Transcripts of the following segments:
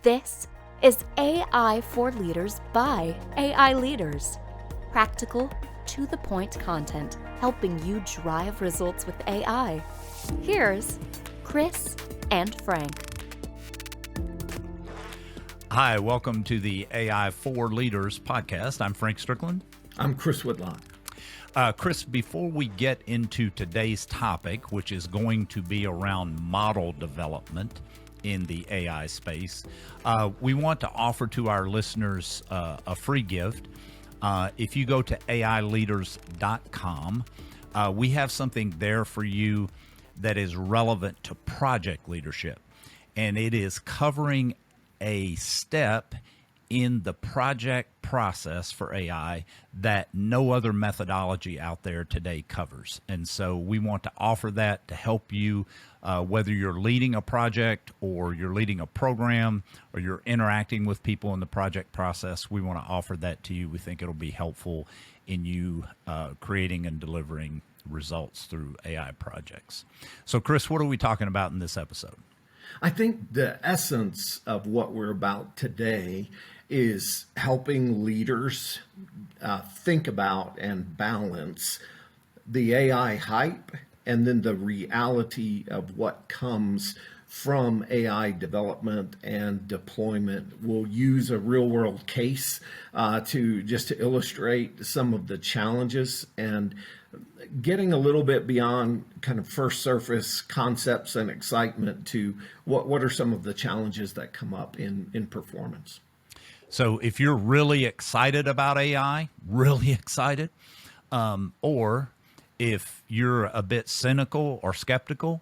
This is AI4Leaders by AI Leaders. Practical, to-the-point content helping you drive results with AI. Here's Chris and Frank. Hi, welcome to the AI4Leaders podcast. I'm Frank Strickland. I'm Chris Whitlock. Chris, before we get into today's topic, which is going to be around model development in the AI space, we want to offer to our listeners a free gift. If you go to ai4leaders.com, we have something there for you that is relevant to project leadership, and it is covering a step in the project process for AI that no other methodology out there today covers. And so we want to offer that to help you, whether you're leading a project or you're leading a program or you're interacting with people in the project process. We want to offer that to you. We think it'll be helpful in you creating and delivering results through AI projects. So Chris, what are we talking about in this episode? I think the essence of what we're about today is helping leaders think about and balance the AI hype and then the reality of what comes from AI development and deployment. We'll use a real world case to illustrate some of the challenges and getting a little bit beyond kind of first surface concepts and excitement to what are some of the challenges that come up in performance. So if you're really excited about AI, really excited, or if you're a bit cynical or skeptical,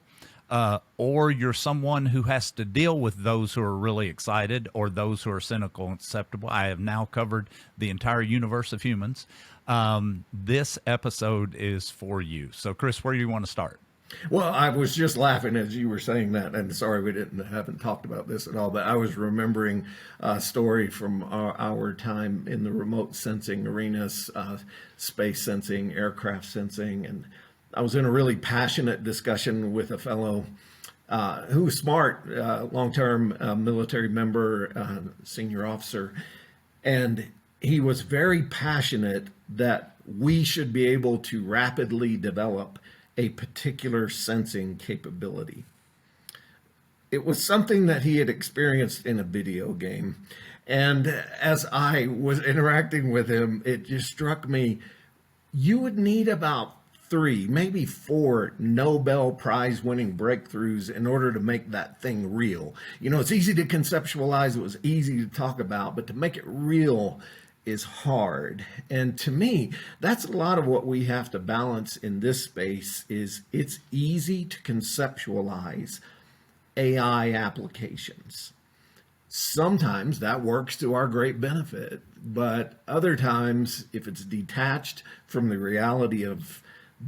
or you're someone who has to deal with those who are really excited or those who are cynical and skeptical, I have now covered the entire universe of humans. This episode is for you. So Chris, where do you want to start? Well, I was just laughing as you were saying that, and sorry we haven't talked about this at all, but I was remembering a story from our time in the remote sensing arenas, space sensing, aircraft sensing, and I was in a really passionate discussion with a fellow who was smart, long-term military member, senior officer, and he was very passionate that we should be able to rapidly develop a particular sensing capability. It was something that he had experienced in a video game. And as I was interacting with him, it just struck me, you would need about 3, maybe 4 Nobel Prize winning breakthroughs in order to make that thing real. You know, it's easy to conceptualize, it was easy to talk about, but to make it real is hard. And to me, that's a lot of what we have to balance in this space. Is it's easy to conceptualize AI applications. Sometimes that works to our great benefit, but other times, if it's detached from the reality of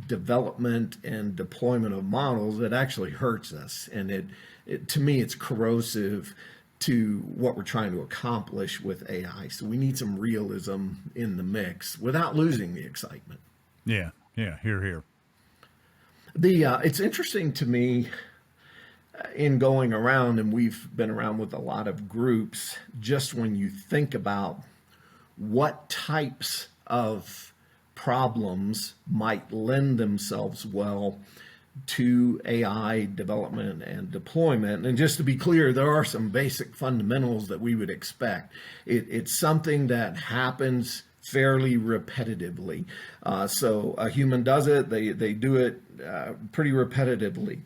development and deployment of models, it actually hurts us. And it to me, it's corrosive to what we're trying to accomplish with AI. So we need some realism in the mix without losing the excitement. Yeah, here. It's interesting to me in going around, and we've been around with a lot of groups, just when you think about what types of problems might lend themselves well to AI development and deployment. And just to be clear, there are some basic fundamentals that we would expect. It's something that happens fairly repetitively. So a human does it, they do it pretty repetitively.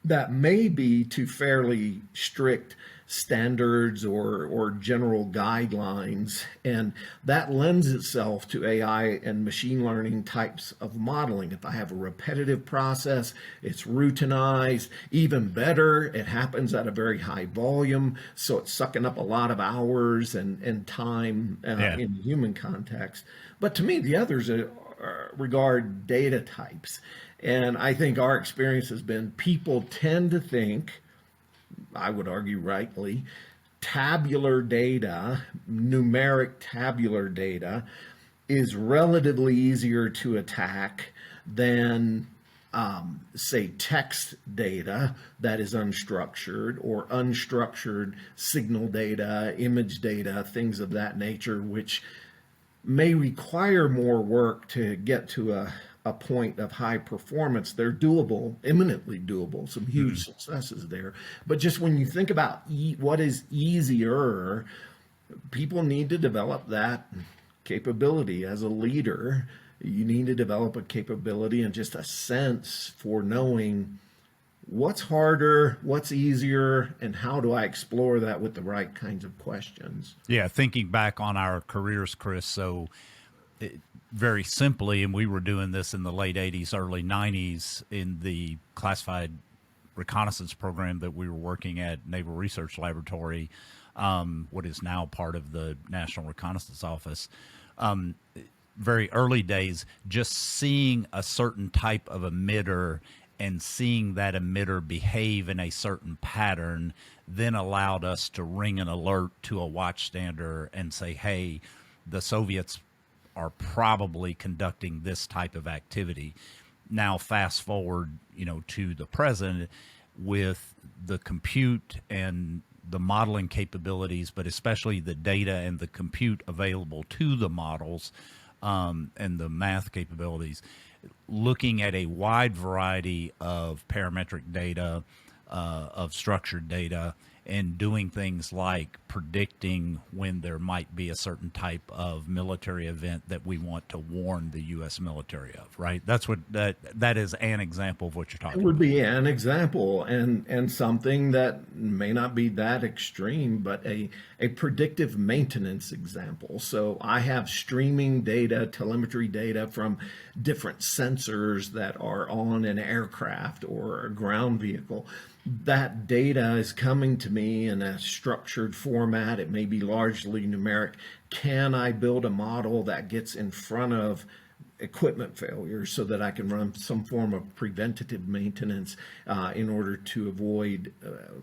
That may be to fairly strict standards or general guidelines, and that lends itself to AI and machine learning types of modeling. If I have a repetitive process, it's routinized. Even better, it happens at a very high volume, so it's sucking up a lot of hours and time in the human context. But to me, the others regard data types, and I think our experience has been people tend to think, I would argue rightly, tabular data, numeric tabular data, is relatively easier to attack than say, text data that is unstructured, or unstructured signal data, image data, things of that nature, which may require more work to get to a point of high performance. They're doable, eminently doable, some huge successes there. But just when you think about what is easier, people need to develop that capability as a leader. You need to develop a capability and just a sense for knowing what's harder, what's easier, and how do I explore that with the right kinds of questions. Yeah, thinking back on our careers, Chris, so very simply, and we were doing this in the late 80s, early 90s in the classified reconnaissance program that we were working at Naval Research Laboratory, what is now part of the National Reconnaissance Office. Very early days, just seeing a certain type of emitter and seeing that emitter behave in a certain pattern then allowed us to ring an alert to a watchstander and say, hey, the Soviets are probably conducting this type of activity. Now, fast forward, to the present with the compute and the modeling capabilities, but especially the data and the compute available to the models, and the math capabilities, looking at a wide variety of parametric data, of structured data, and doing things like predicting when there might be a certain type of military event that we want to warn the U.S. military of, right? That's what that is an example of what you're talking It would about. be an example, and something that may not be that extreme, but a predictive maintenance example. So I have streaming data, telemetry data from different sensors that are on an aircraft or a ground vehicle. That data is coming to me in a structured format. It may be largely numeric. Can I build a model that gets in front of equipment failures so that I can run some form of preventative maintenance in order to avoid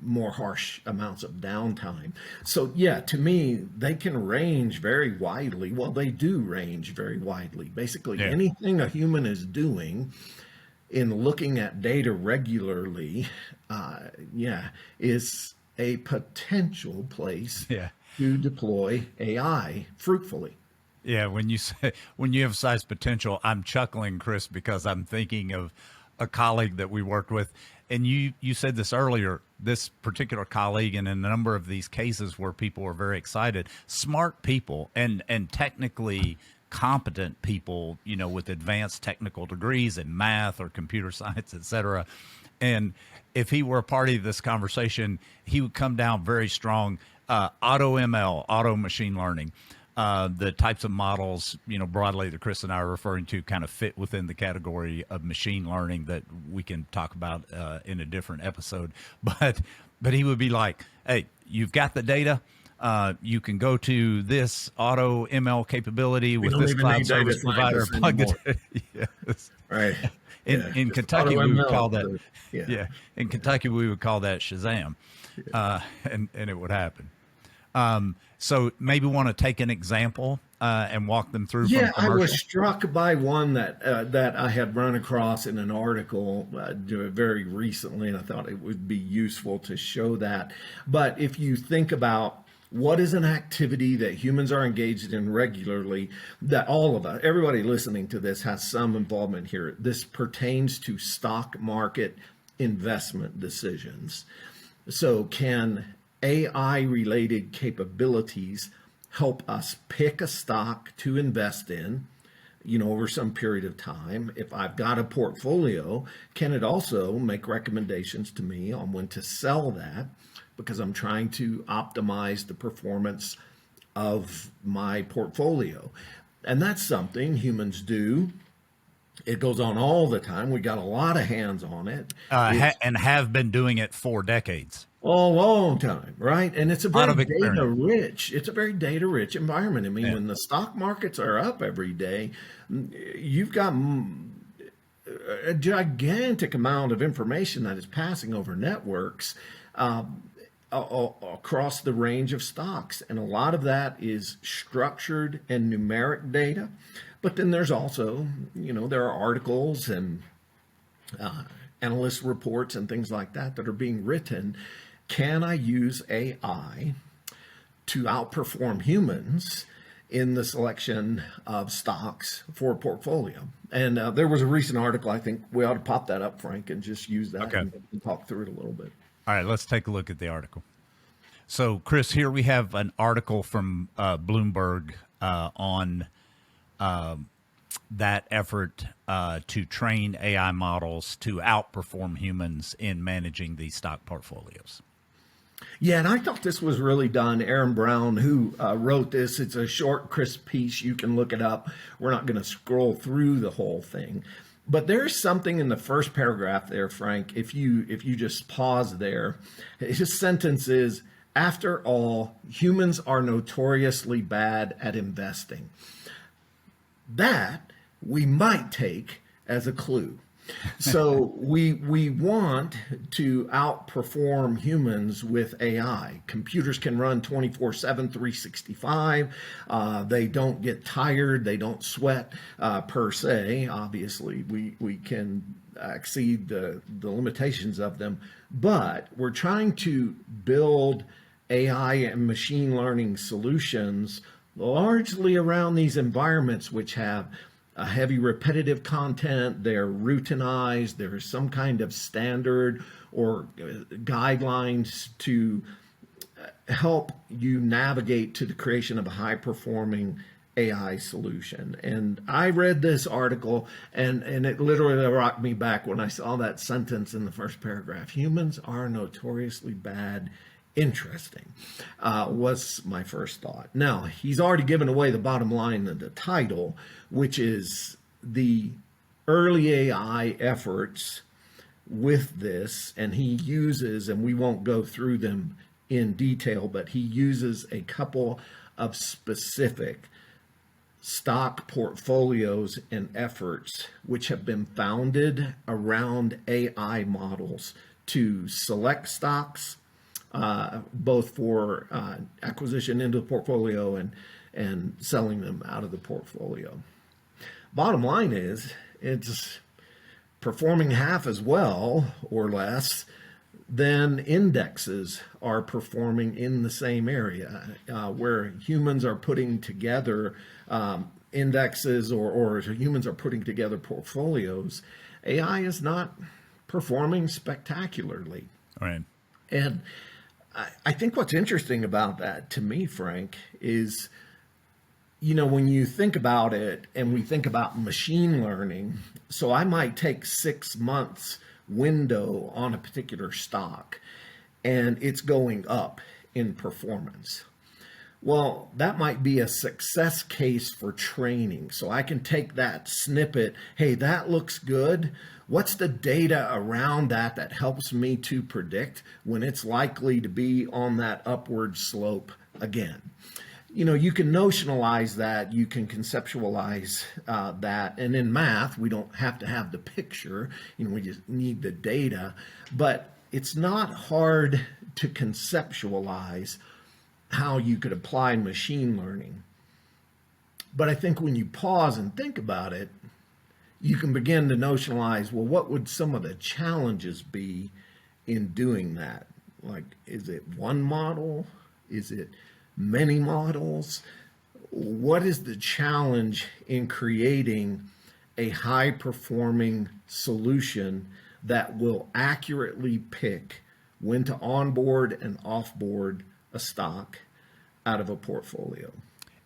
more harsh amounts of downtime? So yeah, to me, they can range very widely. Well, they do range very widely. Basically, anything a human is doing in looking at data regularly, is a potential place to deploy AI fruitfully. Yeah, when you emphasize potential, I'm chuckling, Chris, because I'm thinking of a colleague that we worked with, and you said this earlier. This particular colleague, and in a number of these cases where people were very excited, smart people and technically competent people, with advanced technical degrees in math or computer science, et cetera. And if he were a party of this conversation, he would come down very strong. Auto ML, auto machine learning. The types of models, broadly that Chris and I are referring to kind of fit within the category of machine learning that we can talk about in a different episode. But he would be like, hey, you've got the data. You can go to this auto ML capability with this cloud service provider. Plug it. Yes. Right. In Kentucky, we would call that. Yeah. In Kentucky, we would call that Shazam, and it would happen. So maybe want to take an example and walk them through. Yeah, from I commercial. was struck by one that I had run across in an article very recently, and I thought it would be useful to show that. But if you think about what is an activity that humans are engaged in regularly, that all of us, everybody listening to this, has some involvement here. This pertains to stock market investment decisions. So can AI-related capabilities help us pick a stock to invest in, over some period of time? If I've got a portfolio, can it also make recommendations to me on when to sell that, because I'm trying to optimize the performance of my portfolio? And that's something humans do. It goes on all the time. We got a lot of hands on it. And have been doing it for decades. A long time, right? And it's a Lot very of experience. it's a very data rich environment. I mean, when the stock markets are up every day, you've got a gigantic amount of information that is passing over networks across the range of stocks. And a lot of that is structured and numeric data. But then there's also, there are articles and analyst reports and things like that that are being written. Can I use AI to outperform humans in the selection of stocks for a portfolio? And there was a recent article. I think we ought to pop that up, Frank, and just use that Okay. and talk through it a little bit. All right, let's take a look at the article. So, Chris, here we have an article from Bloomberg on that effort to train AI models to outperform humans in managing these stock portfolios. Yeah, and I thought this was really done. Aaron Brown, who wrote this, it's a short, crisp piece. You can look it up. We're not going to scroll through the whole thing, but there's something in the first paragraph there, Frank. If you just pause there, his sentence is, "After all, humans are notoriously bad at investing." That we might take as a clue. So we want to outperform humans with AI. Computers can run 24/7, 365. They don't get tired. They don't sweat per se. Obviously, we can exceed the limitations of them. But we're trying to build AI and machine learning solutions largely around these environments which have a heavy repetitive content. They're routinized. There's some kind of standard or guidelines to help you navigate to the creation of a high performing AI solution. And I read this article and it literally rocked me back when I saw that sentence in the first paragraph. Humans are notoriously bad. Interesting, was my first thought. Now, he's already given away the bottom line of the title, which is the early AI efforts with this. And he uses, and we won't go through them in detail, but he uses a couple of specific stock portfolios and efforts which have been founded around AI models to select stocks, both for acquisition into the portfolio and selling them out of the portfolio. Bottom line is it's performing half as well or less than indexes are performing in the same area, where humans are putting together indexes or humans are putting together portfolios. AI is not performing spectacularly. All right. And I think what's interesting about that to me, Frank, is, when you think about it and we think about machine learning, so I might take 6 months window on a particular stock and it's going up in performance. Well, that might be a success case for training. So I can take that snippet. Hey, that looks good. What's the data around that helps me to predict when it's likely to be on that upward slope again? You can notionalize that, you can conceptualize that. And in math, we don't have to have the picture, we just need the data. But it's not hard to conceptualize how you could apply machine learning. But I think when you pause and think about it, you can begin to notionalize, well, what would some of the challenges be in doing that? Like, is it one model? Is it many models? What is the challenge in creating a high performing solution that will accurately pick when to onboard and offboard a stock out of a portfolio?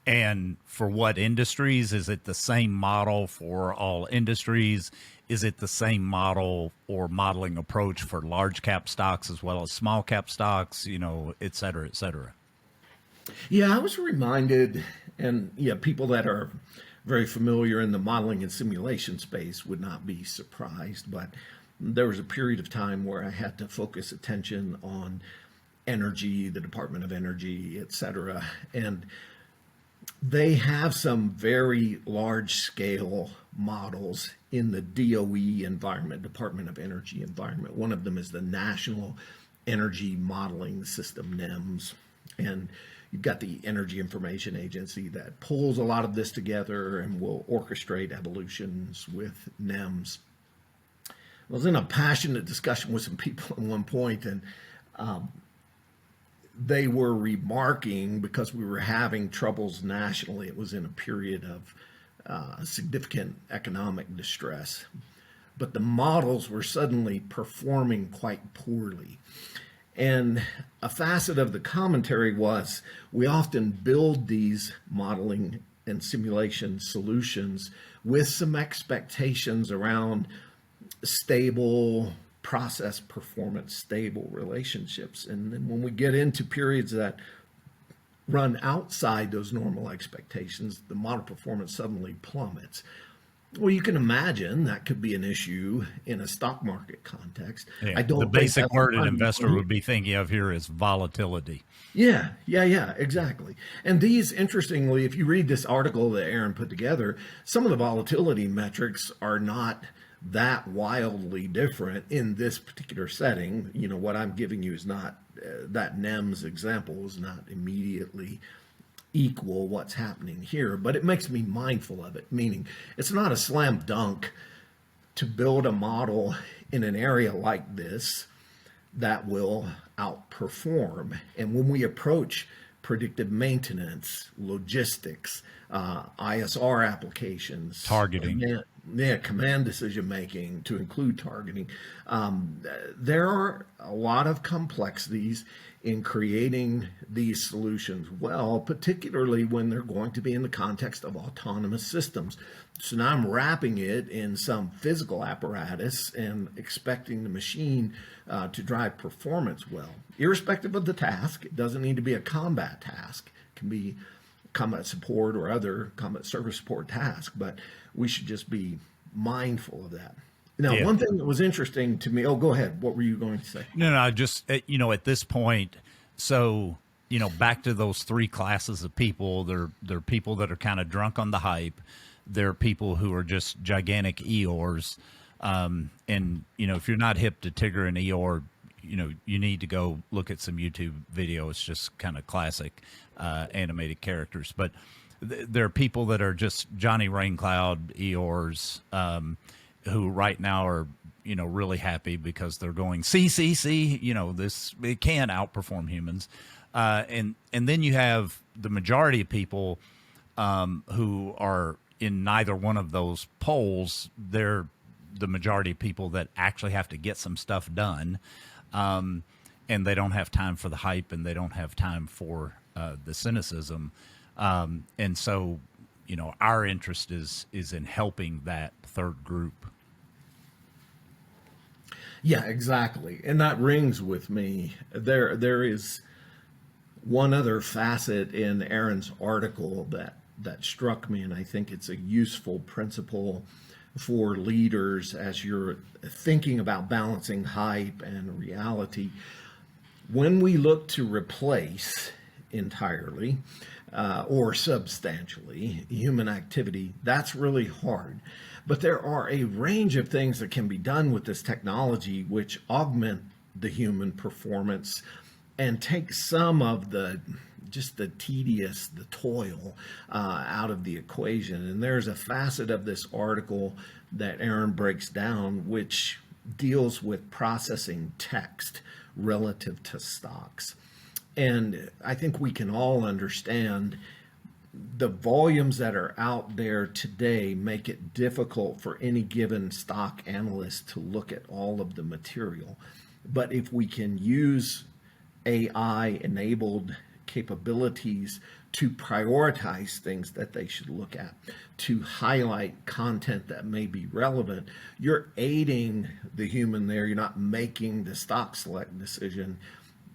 And for what industries? Is it the same model for all industries? Is it the same model or modeling approach for large cap stocks as well as small cap stocks, et cetera, et cetera? Yeah, I was reminded, and people that are very familiar in the modeling and simulation space would not be surprised, but there was a period of time where I had to focus attention on energy, the Department of Energy, et cetera. And they have some very large scale models in the DOE environment, Department of Energy environment. One of them is the National Energy Modeling System, NEMS. And you've got the Energy Information Agency that pulls a lot of this together and will orchestrate evolutions with NEMS. I was in a passionate discussion with some people at one point, and they were remarking because we were having troubles nationally. It was in a period of significant economic distress, but the models were suddenly performing quite poorly. And a facet of the commentary was we often build these modeling and simulation solutions with some expectations around stable process performance, stable relationships. And then when we get into periods that run outside those normal expectations, the model performance suddenly plummets. Well, you can imagine that could be an issue in a stock market context. Yeah. I don't The think basic that's word an investor would be thinking of here is volatility. Yeah, exactly. And these, interestingly, if you read this article that Aaron put together, some of the volatility metrics are not that wildly different in this particular setting. You know, what I'm giving you is not, that NEMS example is not immediately equal what's happening here, but it makes me mindful of it, meaning it's not a slam dunk to build a model in an area like this that will outperform. And when we approach predictive maintenance, logistics, ISR applications, Targeting. command decision making to include targeting, there are a lot of complexities in creating these solutions well, particularly when they're going to be in the context of autonomous systems. So now I'm wrapping it in some physical apparatus and expecting the machine to drive performance well, irrespective of the task. It doesn't need to be a combat task. It can be combat support or other combat service support task, but we should just be mindful of that. Now, Yeah. one thing that was interesting to me, oh, go ahead. What were you going to say? No, just, at this point, so, back to those three classes of people, they're people that are kind of drunk on the hype. They're people who are just gigantic Eeyores. And, if you're not hip to Tigger and Eeyore, you need to go look at some YouTube video. It's just kind of classic animated characters. But there are people that are just Johnny Raincloud Eeyores, who right now are, really happy because they're going, see, this, it can outperform humans. And then you have the majority of people who are in neither one of those poles. They're the majority of people that actually have to get some stuff done. And they don't have time for the hype, and they don't have time for the cynicism. And so, our interest is in helping that third group. Yeah, exactly. And that rings with me. There is one other facet in Aaron's article that struck me, and I think it's a useful principle for leaders as you're thinking about balancing hype and reality. When we look to replace entirely or substantially human activity, that's really hard. But there are a range of things that can be done with this technology which augment the human performance and take some of the tedious, the toil out of the equation. And there's a facet of this article that Aaron breaks down which deals with processing text relative to stocks. And I think we can all understand the volumes that are out there today make it difficult for any given stock analyst to look at all of the material. But if we can use AI-enabled capabilities to prioritize things that they should look at, to highlight content that may be relevant, you're aiding the human there. You're not making the stock select decision,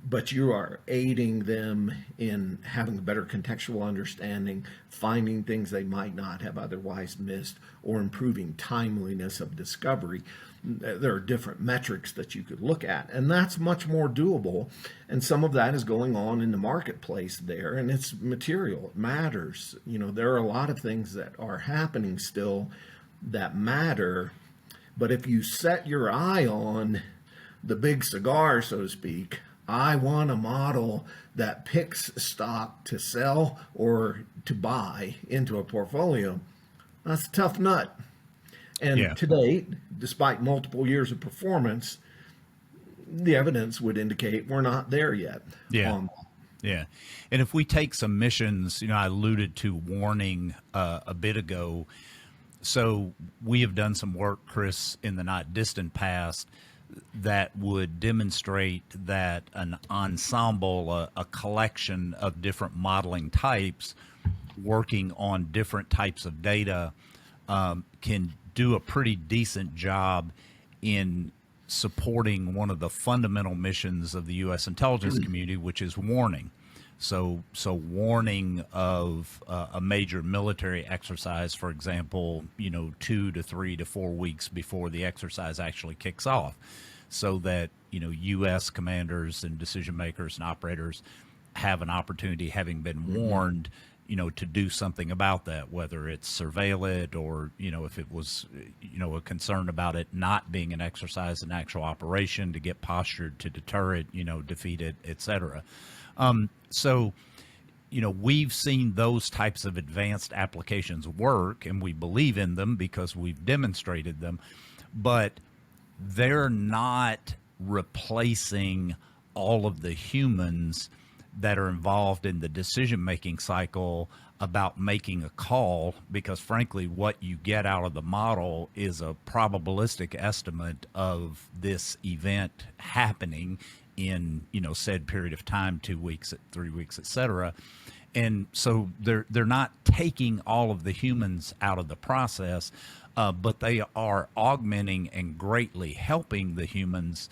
but you are aiding them in having a better contextual understanding, finding things they might not have otherwise missed, or improving timeliness of discovery. There are different metrics that you could look at, and that's much more doable. And some of that is going on in the marketplace there, and it's material. It matters. There are a lot of things that are happening still that matter, but if you set your eye on the big cigar, so to speak, I want a model that picks stock to sell or to buy into a portfolio. That's a tough nut. And Yeah. to date, despite multiple years of performance, the evidence would indicate we're not there yet Yeah. on. Yeah. And if we take some missions, I alluded to warning a bit ago. So we have done some work, Chris, in the not distant past that would demonstrate that an ensemble, a collection of different modeling types working on different types of data can do a pretty decent job in supporting one of the fundamental missions of the U.S. intelligence community, which is warning. So warning of a major military exercise, for example, 2 to 3 to 4 weeks before the exercise actually kicks off, so that U.S. commanders and decision makers and operators have an opportunity, having been warned, to do something about that, whether it's surveil it or, if it was, a concern about it not being an exercise, an actual operation, to get postured to deter it, defeat it, etc. So, we've seen those types of advanced applications work, and we believe in them because we've demonstrated them, but they're not replacing all of the humans that are involved in the decision-making cycle about making a call, because frankly, what you get out of the model is a probabilistic estimate of this event happening in, said period of time, 2 weeks, 3 weeks, et cetera. And so they're not taking all of the humans out of the process, but they are augmenting and greatly helping the humans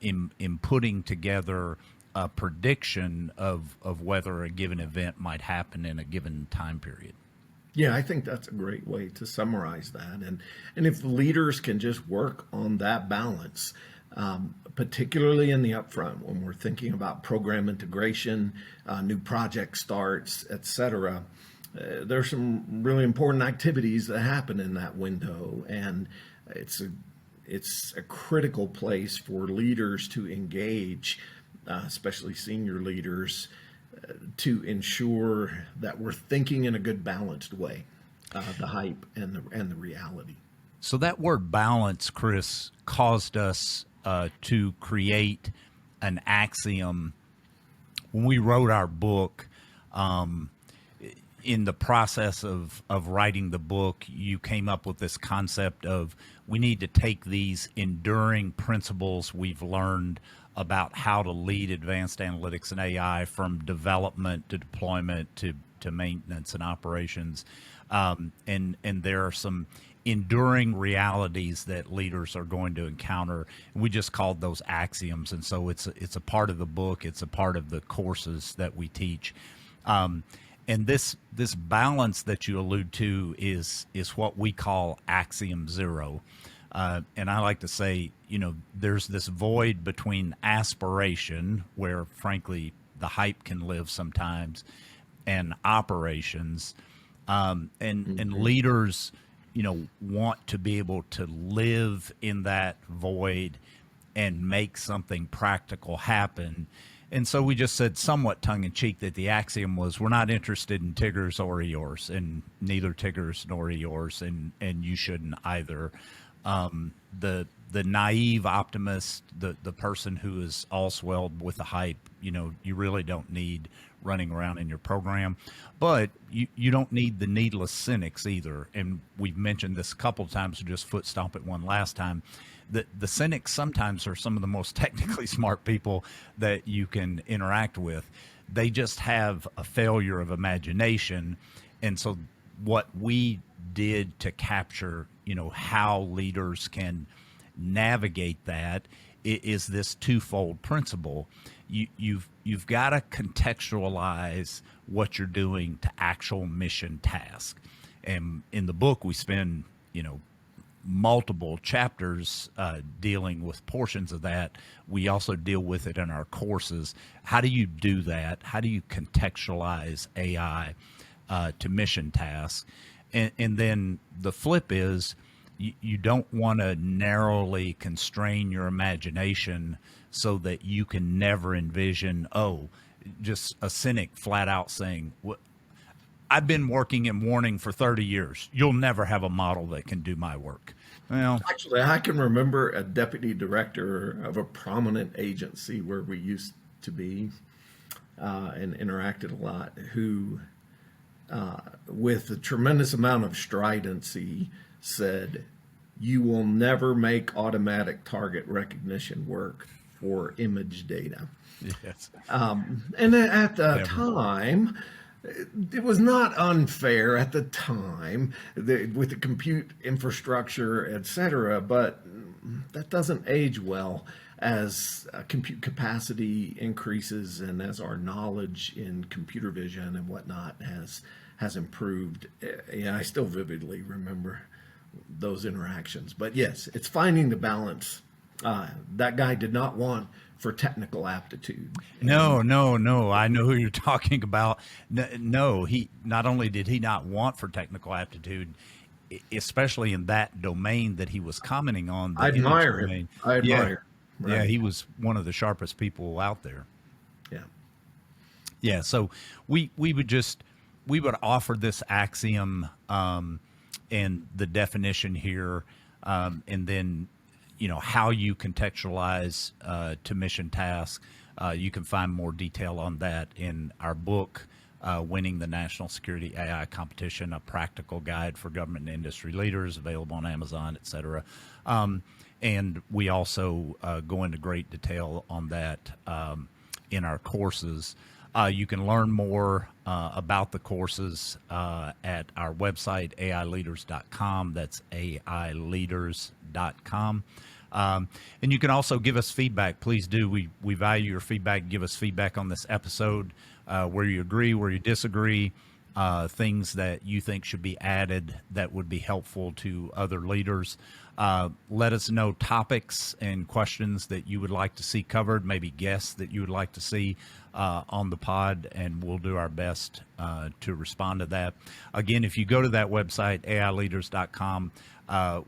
in putting together a prediction of whether a given event might happen in a given time period. Yeah, I think that's a great way to summarize that. And if leaders can just work on that balance, particularly in the upfront when we're thinking about program integration, new project starts, et cetera, there's some really important activities that happen in that window, and it's a critical place for leaders to engage, especially senior leaders, to ensure that we're thinking in a good balanced way, the hype and the reality. So that word balance, Chris, caused us to create an axiom when we wrote our book. In the process of writing the book, you came up with this concept of we need to take these enduring principles we've learned about how to lead advanced analytics and AI, from development to deployment to maintenance and operations. And there are some enduring realities that leaders are going to encounter. We just called those axioms. And so it's a part of the book. It's a part of the courses that we teach. And this balance that you allude to is what we call axiom zero. And I like to say, there's this void between aspiration, where frankly the hype can live sometimes, and operations. And leaders, want to be able to live in that void and make something practical happen. And so we just said, somewhat tongue-in-cheek, that the axiom was, we're not interested in Tiggers or Eeyores, and neither Tiggers nor Eeyores, and you shouldn't either. The naive optimist, the person who is all swelled with the hype, you really don't need running around in your program. But you don't need the needless cynics either. And we've mentioned this a couple of times, just foot stomp at one last time. The cynics sometimes are some of the most technically smart people that you can interact with. They just have a failure of imagination. And so what we did to capture, how leaders can navigate that is this twofold principle. You've got to contextualize what you're doing to actual mission task. And in the book, we spend, multiple chapters dealing with portions of that. We also deal with it in our courses. How do you do that? How do you contextualize AI to mission tasks? And then the flip is, you don't want to narrowly constrain your imagination so that you can never envision, just a cynic flat out saying, I've been working in warning for 30 years. You'll never have a model that can do my work. Well, Actually, I can remember a deputy director of a prominent agency where we used to be and interacted a lot, who, with a tremendous amount of stridency, said, "You will never make automatic target recognition work for image data." yes. And at the time, it was not unfair at the time with the compute infrastructure, et cetera, but that doesn't age well as compute capacity increases and as our knowledge in computer vision and whatnot has improved. Yeah, I still vividly remember those interactions. But yes, it's finding the balance. That guy did not want for technical aptitude. No. I know who you're talking about. No, he not only did he not want for technical aptitude, especially in that domain that he was commenting on. The I image admire him. domain. I Yeah, admire. yeah, Right. he was one of the sharpest people out there. Yeah. Yeah, so we would offer this axiom and the definition here, and then how you contextualize to mission task. You can find more detail on that in our book, Winning the National Security AI Competition: A Practical Guide for Government and Industry Leaders, available on Amazon, etc. And we also go into great detail on that in our courses. You can learn more about the courses at our website, ai4Leaders.com. That's ai4Leaders.com. And you can also give us feedback. Please do. We value your feedback. Give us feedback on this episode, where you agree, where you disagree, things that you think should be added that would be helpful to other leaders. Let us know topics and questions that you would like to see covered, maybe guests that you would like to see on the pod, and we'll do our best to respond to that. Again, if you go to that website, ai4Leaders.com,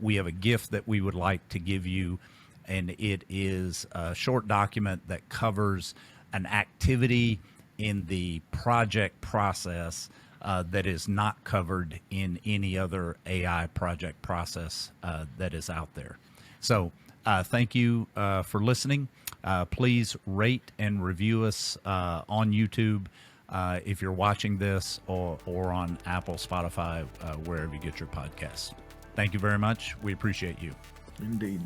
we have a gift that we would like to give you, and it is a short document that covers an activity in the project process that is not covered in any other AI project process that is out there. So thank you for listening. Please rate and review us on YouTube if you're watching this, or on Apple, Spotify, wherever you get your podcasts. Thank you very much. We appreciate you. Indeed.